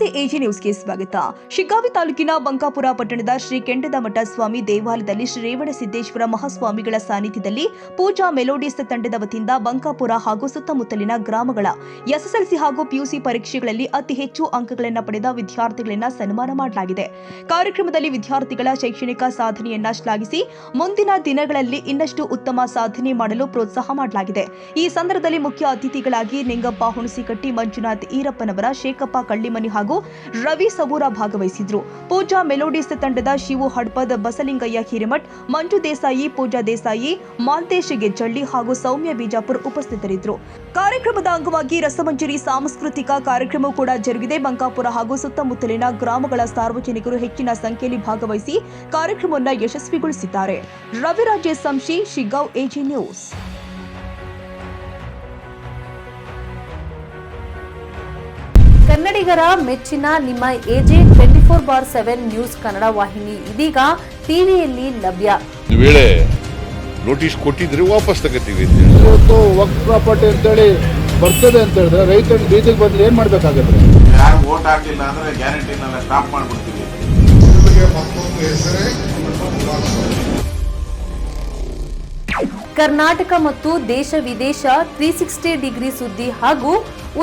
ನಮಸ್ತೆ ಎಜಿ ನ್ಯೂಸ್ಗೆ ಸ್ವಾಗತ. ಶಿಗ್ಗಾವಿ ತಾಲೂಕಿನ ಬಂಕಾಪುರ ಪಟ್ಟಣದ ಶ್ರೀ ಕೆಂಡದಮಠ ಸ್ವಾಮಿ ದೇವಾಲಯದಲ್ಲಿ ಶ್ರೀ ರೇವಣಸಿದ್ದೇಶ್ವರ ಮಹಾಸ್ವಾಮಿಗಳ ಸಾನ್ನಿಧ್ಯದಲ್ಲಿ ಪೂಜಾ ಮೆಲೋಡಿಸ್ ತಂಡದ ವತಿಯಿಂದ ಬಂಕಾಪುರ ಹಾಗೂ ಸುತ್ತಮುತ್ತಲಿನ ಗ್ರಾಮಗಳ ಎಸ್ಎಸ್ಎಲ್ಸಿ ಹಾಗೂ ಪಿಯುಸಿ ಪರೀಕ್ಷೆಗಳಲ್ಲಿ ಅತಿ ಹೆಚ್ಚು ಅಂಕಗಳನ್ನು ಪಡೆದ ವಿದ್ಯಾರ್ಥಿಗಳನ್ನು ಸನ್ಮಾನ ಮಾಡಲಾಗಿದೆ. ಕಾರ್ಯಕ್ರಮದಲ್ಲಿ ವಿದ್ಯಾರ್ಥಿಗಳ ಶೈಕ್ಷಣಿಕ ಸಾಧನೆಯನ್ನ ಶ್ಲಾಘಿಸಿ ಮುಂದಿನ ದಿನಗಳಲ್ಲಿ ಇನ್ನಷ್ಟು ಉತ್ತಮ ಸಾಧನೆ ಮಾಡಲು ಪ್ರೋತ್ಸಾಹ ಮಾಡಲಾಗಿದೆ. ಈ ಸಂದರ್ಭದಲ್ಲಿ ಮುಖ್ಯ ಅತಿಥಿಗಳಾಗಿ ನಿಂಗಪ್ಪ ಹುಣಸಿಕಟ್ಟಿ, ಮಂಜುನಾಥ್ ಈರಪ್ಪನವರ, ಶೇಖಪ್ಪ ಕಳ್ಳಿಮನಿ ಹಾಗೂ ರವಿ ಸಬೂರ ಭಾಗವಹಿಸಿದ್ರು. ಪೂಜಾ ಮೆಲೋಡಿಸ್ ತಂಡದ ಶಿವು ಹಡ್ಪದ್, ಬಸಲಿಂಗಯ್ಯ ಹಿರೇಮಠ್, ಮಂಜು ದೇಸಾಯಿ, ಪೂಜಾ ದೇಸಾಯಿ, ಮಾಂತೇಶ್ ಗೆಜ್ಜಳ್ಳಿ ಹಾಗೂ ಸೌಮ್ಯ ಬಿಜಾಪುರ್ ಉಪಸ್ಥಿತರಿದ್ದರು. ಕಾರ್ಯಕ್ರಮದ ಅಂಗವಾಗಿ ರಸಮಂಜರಿ ಸಾಂಸ್ಕೃತಿಕ ಕಾರ್ಯಕ್ರಮ ಕೂಡ ಜರುಗಿದೆ. ಬಂಕಾಪುರ ಹಾಗೂ ಸುತ್ತಮುತ್ತಲಿನ ಗ್ರಾಮಗಳ ಸಾರ್ವಜನಿಕರು ಹೆಚ್ಚಿನ ಸಂಖ್ಯೆಯಲ್ಲಿ ಭಾಗವಹಿಸಿ ಕಾರ್ಯಕ್ರಮವನ್ನು ಯಶಸ್ವಿಗೊಳಿಸಿದ್ದಾರೆ. Raviraj Samshi, Shiggaon, AG news. ಕನ್ನಡಿಗರ ಮೆಚ್ಚಿನ ನಿಮ್ಮ ಎಜೆ 24/7 ನ್ಯೂಸ್ ಕನ್ನಡ ವಾಹಿನಿ ಇದೀಗ ಟಿವಿಯಲ್ಲಿ ಲಭ್ಯ. ವೇಳೆ ನೋಟಿಸ್ ಕೊಟ್ಟಿದ್ರೆ ವಾಪಸ್ ತಗೋತೀವಿ. ಇವತ್ತು ವಕ್ಫ್ ಪ್ರಾಪರ್ಟಿ ಅಂತೇಳಿ ಬರ್ತದೆ ಅಂತ ಹೇಳಿದ್ರೆ ರೈತರು ಬೀದಿಗೆ ಬಂದ್ರೆ ಏನ್ ಮಾಡ್ಬೇಕಾಗತ್ತೆ? ಯಾರು ವೋಟ್ ಹಾಕಿಲ್ಲ ಅಂದ್ರೆ ಗ್ಯಾರಂಟಿನೆಲ್ಲ ಸ್ಟಾಪ್ ಮಾಡ್ಬಿಡ್ತೀವಿ. ಕರ್ನಾಟಕ ಮತ್ತು ದೇಶ ವಿದೇಶ 360 ಡಿಗ್ರಿ ಸುದ್ದಿ ಹಾಗೂ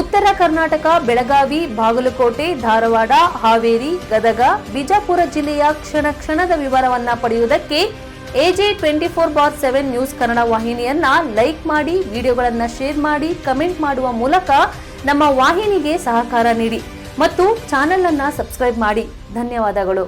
ಉತ್ತರ ಕರ್ನಾಟಕ, ಬೆಳಗಾವಿ, ಬಾಗಲಕೋಟೆ, ಧಾರವಾಡ, ಹಾವೇರಿ, ಗದಗ, ಬಿಜಾಪುರ ಜಿಲ್ಲೆಯ ಕ್ಷಣ ಕ್ಷಣದ ವಿವರವನ್ನ ಪಡೆಯುವುದಕ್ಕೆ ಎಜೆ 24/7 ನ್ಯೂಸ್ ಕನ್ನಡ ವಾಹಿನಿಯನ್ನ ಲೈಕ್ ಮಾಡಿ, ವಿಡಿಯೋಗಳನ್ನ ಶೇರ್ ಮಾಡಿ, ಕಮೆಂಟ್ ಮಾಡುವ ಮೂಲಕ ನಮ್ಮ ವಾಹಿನಿಗೆ ಸಹಕಾರ ನೀಡಿ ಮತ್ತು ಚಾನೆಲ್ ಅನ್ನ ಸಬ್ಸ್ಕ್ರೈಬ್ ಮಾಡಿ. ಧನ್ಯವಾದಗಳು.